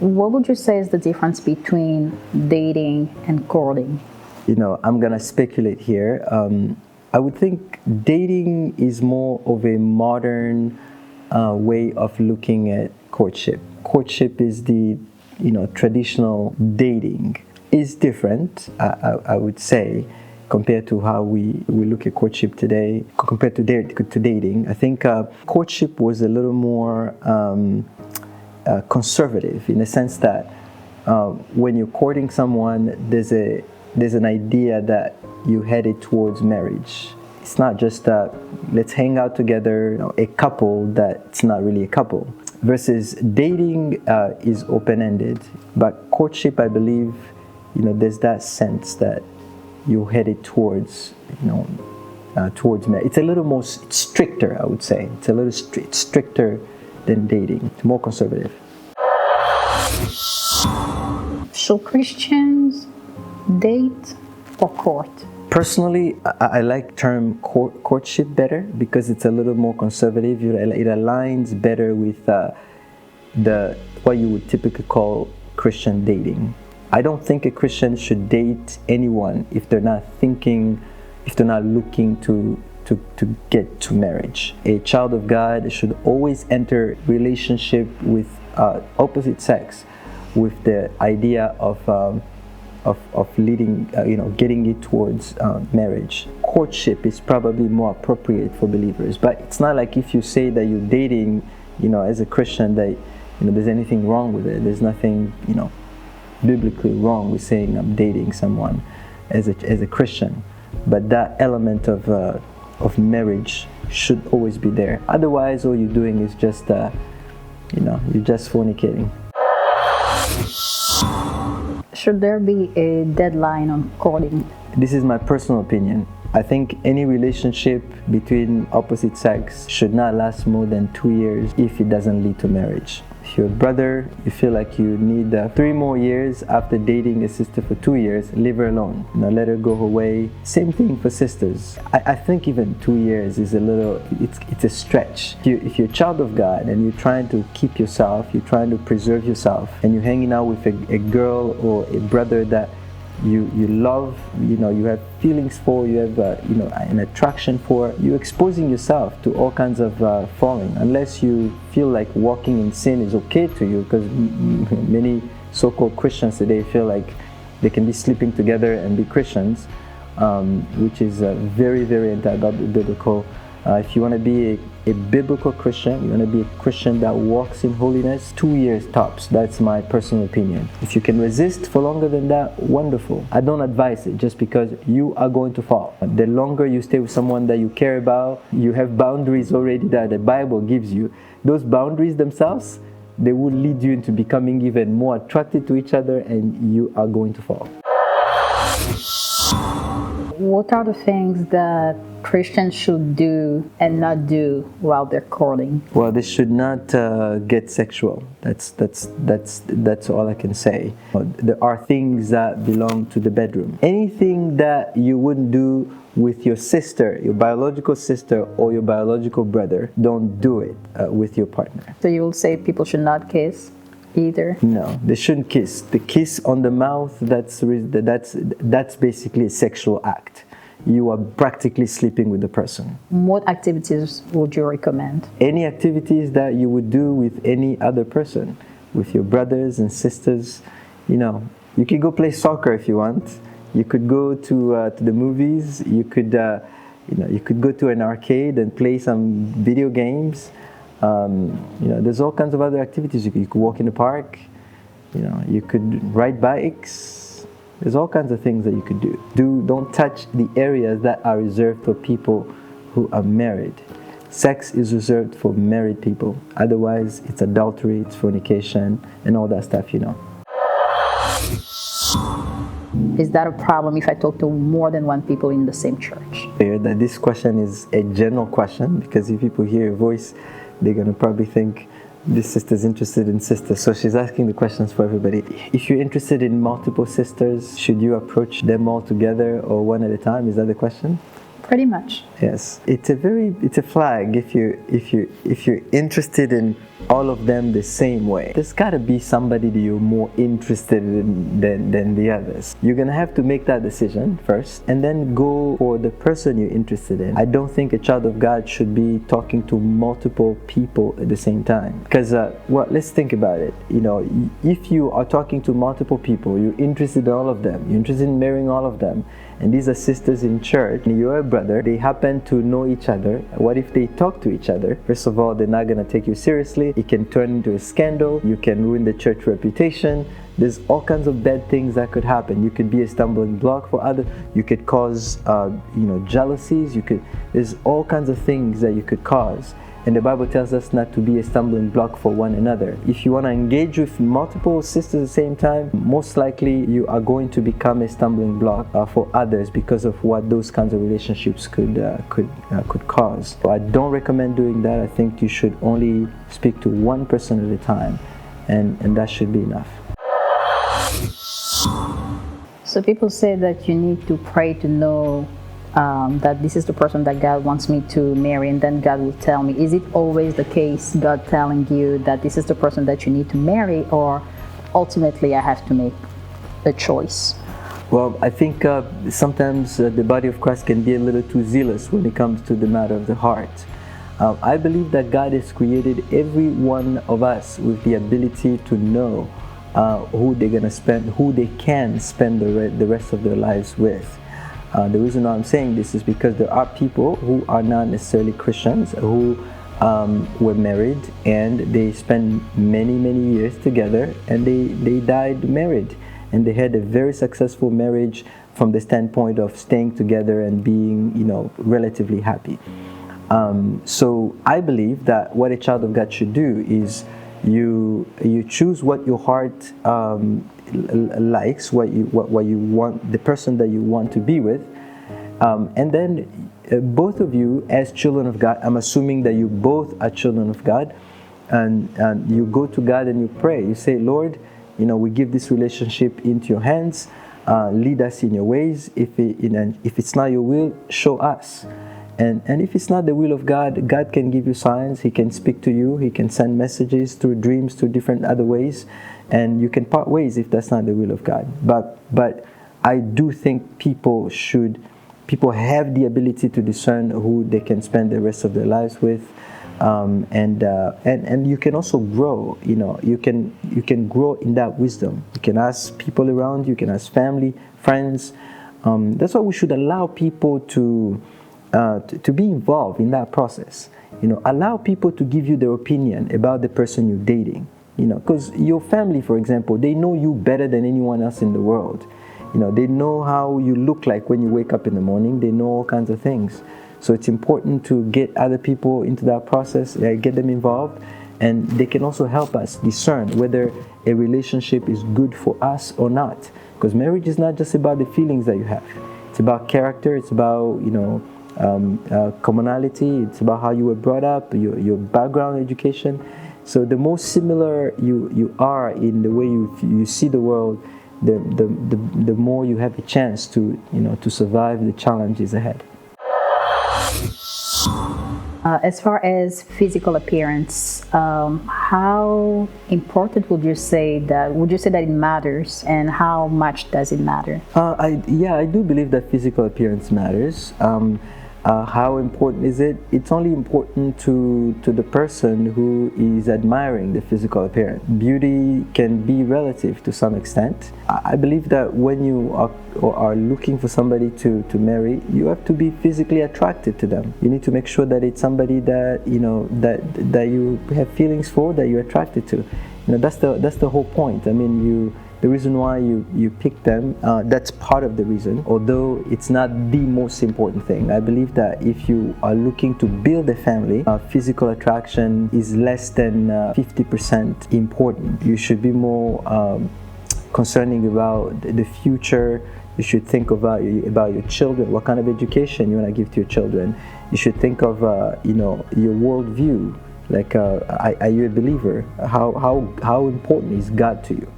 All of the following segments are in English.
What would you say is the difference between dating and courting? I'm going to speculate here. I would think dating is more of a modern way of looking at courtship. Courtship is the, traditional dating. Is different, I would say, compared to how we look at courtship today, compared to dating. I think courtship was a little more conservative in the sense that when you're courting someone, there's an idea that you're headed towards marriage. It's not just let's hang out together, a couple that's not really a couple. Versus dating is open-ended, but courtship, I believe, there's that sense that you're headed towards, towards marriage. It's a little more stricter, I would say. It's a little stricter than dating. It's more conservative. Should Christians date or court? Personally, I like the term courtship better because it's a little more conservative. It aligns better with what you would typically call Christian dating. I don't think a Christian should date anyone if they're not looking to get to marriage. A child of God should always enter relationship with opposite sex with the idea of leading, getting it towards marriage. Courtship is probably more appropriate for believers, but it's not like if you say that you're dating, as a Christian, that there's anything wrong with it. There's nothing, biblically wrong with saying I'm dating someone as a Christian, but that element of marriage should always be there. Otherwise, all you're doing is just, you're just fornicating. Should there be a deadline on courting? This is my personal opinion. I think any relationship between opposite sex should not last more than 2 years if it doesn't lead to marriage. If you're a brother, you feel like you need 3 more years after dating a sister for 2 years, leave her alone. Let her go her way. Same thing for sisters. I think even 2 years is it's a stretch. If you're a child of God and you're trying to keep yourself, you're trying to preserve yourself, and you're hanging out with a girl or a brother that you love, you have feelings for, you have an attraction for, you're exposing yourself to all kinds of falling, unless you feel like walking in sin is okay to you, because many so-called Christians today feel like they can be sleeping together and be Christians, which is very, very anti-biblical. If you want to be a biblical Christian, you want to be a Christian that walks in holiness, 2 years tops. That's my personal opinion. If you can resist for longer than that, wonderful. I don't advise it just because you are going to fall. The longer you stay with someone that you care about, you have boundaries already that the Bible gives you. Those boundaries themselves, they will lead you into becoming even more attracted to each other, and you are going to fall. What are the things that Christians should do and not do while they're courting? Well, they should not get sexual. That's all I can say. There are things that belong to the bedroom. Anything that you wouldn't do with your sister, your biological sister or your biological brother, don't do it with your partner. So you will say people should not kiss either? No, they shouldn't kiss. The kiss on the mouth, that's basically a sexual act. You are practically sleeping with the person. What activities would you recommend? Any activities that you would do with any other person, with your brothers and sisters. You could go play soccer if you want. You could go to the movies. You could go to an arcade and play some video games. There's all kinds of other activities. You could walk in the park. You could ride bikes. There's all kinds of things that you could do. Don't touch the areas that are reserved for people who are married. Sex is reserved for married people. Otherwise, it's adultery, it's fornication, and all that stuff, Is that a problem if I talk to more than one people in the same church? That this question is a general question, because if people hear your voice, they're going to probably think this sister's interested in sisters. So she's asking the questions for everybody. If you're interested in multiple sisters, should you approach them all together or one at a time? Is that the question? Pretty much. Yes, it's a flag if you're interested in all of them the same way. There's got to be somebody that you're more interested in than the others. You're gonna have to make that decision first, and then go for the person you're interested in. I don't think a child of God should be talking to multiple people at the same time. Because well, let's think about it. You know, if you are talking to multiple people, you're interested in all of them. You're interested in marrying all of them. And these are sisters in church, and you're a brother, they happen to know each other. What if they talk to each other? First of all, they're not going to take you seriously. It can turn into a scandal. You can ruin the church reputation. There's all kinds of bad things that could happen. You could be a stumbling block for others. You could cause, jealousies. There's all kinds of things that you could cause. And the Bible tells us not to be a stumbling block for one another. If you want to engage with multiple sisters at the same time, most likely you are going to become a stumbling block for others because of what those kinds of relationships could cause. So I don't recommend doing that. I think you should only speak to one person at a time, and that should be enough. So people say that you need to pray to know that this is the person that God wants me to marry, and then God will tell me. Is it always the case, God telling you that this is the person that you need to marry, or ultimately I have to make a choice? Well, I think sometimes the body of Christ can be a little too zealous when it comes to the matter of the heart. I believe that God has created every one of us with the ability to know who they can spend the rest of their lives with. The reason why I'm saying this is because there are people who are not necessarily Christians who were married and they spent many years together, and they died married, and they had a very successful marriage from the standpoint of staying together and being relatively happy. So I believe that what a child of God should do is you choose what your heart likes, what you want, the person that you want to be with, and then both of you as children of God, I'm assuming that you both are children of God, and you go to God and you pray. You say, Lord, we give this relationship into your hands. Lead us in your ways. If it's not your will, show us. And if it's not the will of God, God can give you signs. He can speak to you. He can send messages through dreams, through different other ways. And you can part ways if that's not the will of God. But I do think people have the ability to discern who they can spend the rest of their lives with. And you can also grow. You can grow in that wisdom. You can ask people around you. You can ask family, friends. That's why we should allow people to be involved in that process. Allow people to give you their opinion about the person you're dating. Because your family, for example, they know you better than anyone else in the world. They know how you look like when you wake up in the morning. They know all kinds of things. So it's important to get other people into that process, get them involved, and they can also help us discern whether a relationship is good for us or not. Because marriage is not just about the feelings that you have. It's about character. It's about commonality. It's about how you were brought up, your background, education. So the more similar you are in the way you see the world, the more you have a chance to survive the challenges ahead. As far as physical appearance, how important would you say that it matters, and how much does it matter? I do believe that physical appearance matters. How important is it? It's only important to the person who is admiring the physical appearance. Beauty can be relative to some extent. I believe that when you are looking for somebody to marry, you have to be physically attracted to them. You need to make sure that it's somebody that that you have feelings for, that you're attracted to. That's the whole point. I mean, the reason why you pick them, that's part of the reason, although it's not the most important thing. I believe that if you are looking to build a family, physical attraction is less than 50% important. You should be more concerning about the future. You should think about your children, what kind of education you want to give to your children. You should think of your worldview. Like, are you a believer? How important is God to you?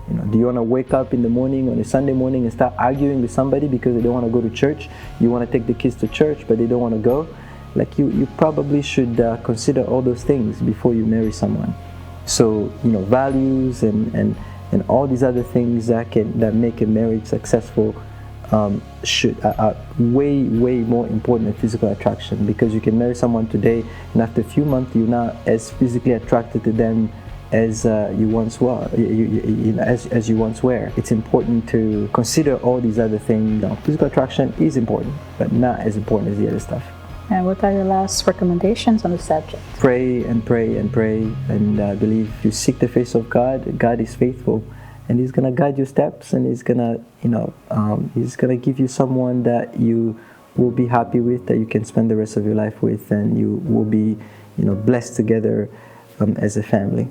You know, do you want to wake up in the morning on a Sunday morning and start arguing with somebody because they don't want to go to church? You want to take the kids to church, but they don't want to go? Like, you probably should consider all those things before you marry someone. So, you know, values and all these other things that make a marriage successful are way more important than physical attraction, because you can marry someone today and after a few months you're not as physically attracted to them as you once were. As you once were. It's important to consider all these other things. Now, physical attraction is important, but not as important as the other stuff. And what are your last recommendations on the subject? Pray and pray and pray, and believe. If you seek the face of God, God is faithful, and He's gonna guide your steps, and He's gonna, He's gonna give you someone that you will be happy with, that you can spend the rest of your life with, and you will be, blessed together as a family.